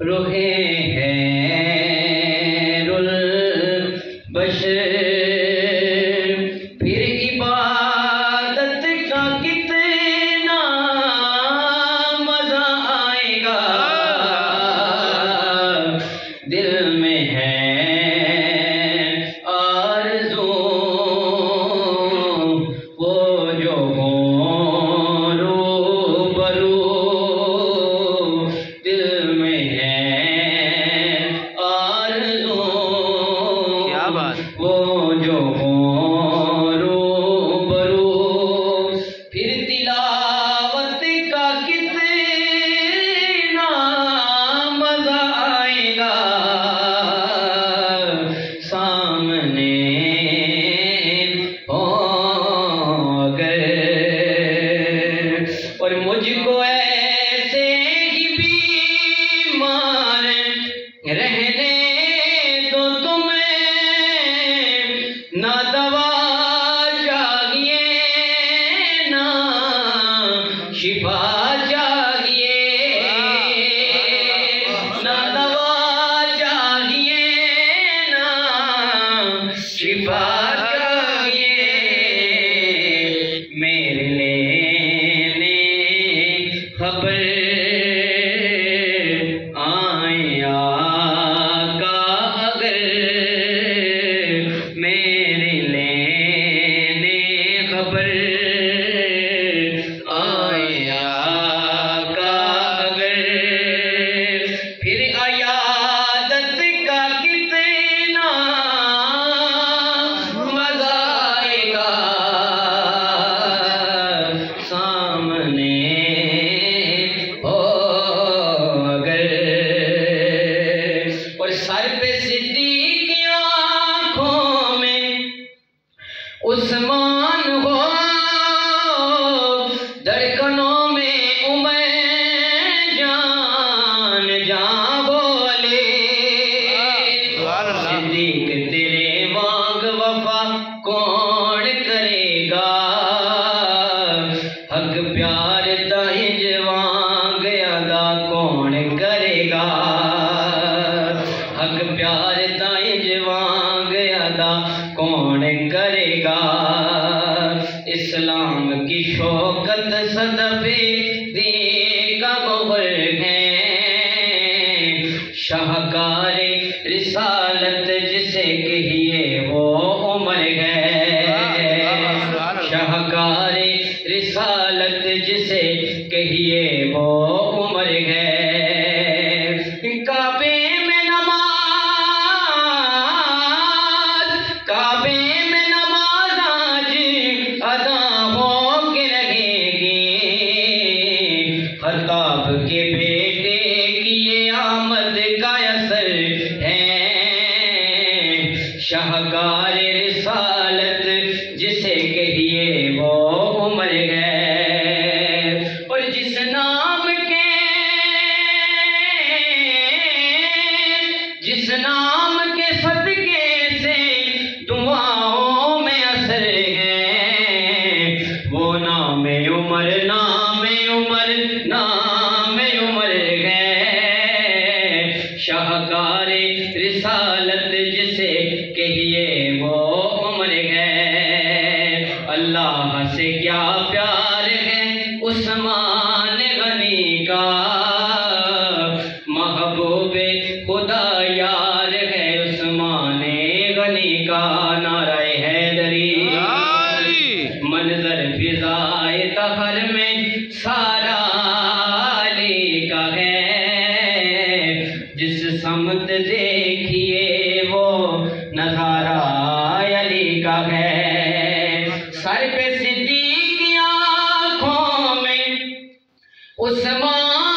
रोहे हैरुल बशर, फिर इबादत का कितना मजा आएगा। दिल में है आरज़ू वो जो हो वो जो हो रूबरू, फिर तिलावत का कितना मजा आएगा। सामने हो गए और मुझको ऐसे ही बीमार रहने ना दवा चाहिए ना शिफा चाहिए, ना दवा चाहिए ना शिफा चाहिए। मेरे लेने खबर आए आका अगर, मेरे लेने खबर आए आका अगर, फिर अयादत का कितना मजा आएगा। सामने हो अगर और सर पे सिद्दीक की आँखों में उस्मान हो, धड़कनों में उमर जान जान बोले। सिद्दीक तेरे वांग वफा कौन करेगा, हक प्यार ताहिज वांग अदा कौन करेगा। हक प्यार ताहिज वांग अदा कौन करेगा। इस्लाम की शौकत सदफे देगा मोहर है, शाहकार रिसालत जिसे कहिए वो उमर है। शाहकार रिसालत जिसे कहिए वो उमर है। काबे में नमाज, काबे में नमाज आज अदा हो के रहेगी। खताब के बेटे की ये आमद का असर है। शाहकार रिसालत जिसे कहिए वो उमर है। और जिस नाम के सदके से दुआओं में असर है, वो नाम उमर नाम उमर नाम उमर है। शाहकार रिसालत जिसे कहिए वो उमर है। अल्लाह से क्या प्यार है उस्मान गनी का, महबूबे खुदा यार है उस्मान गनी का। नाराए हैदरी मंजर फिजाए तहर में सारा अली का है। जिस समत देखिए वो नजारा अली का है। सर पे सिद्दीक की आँखों में उस्मान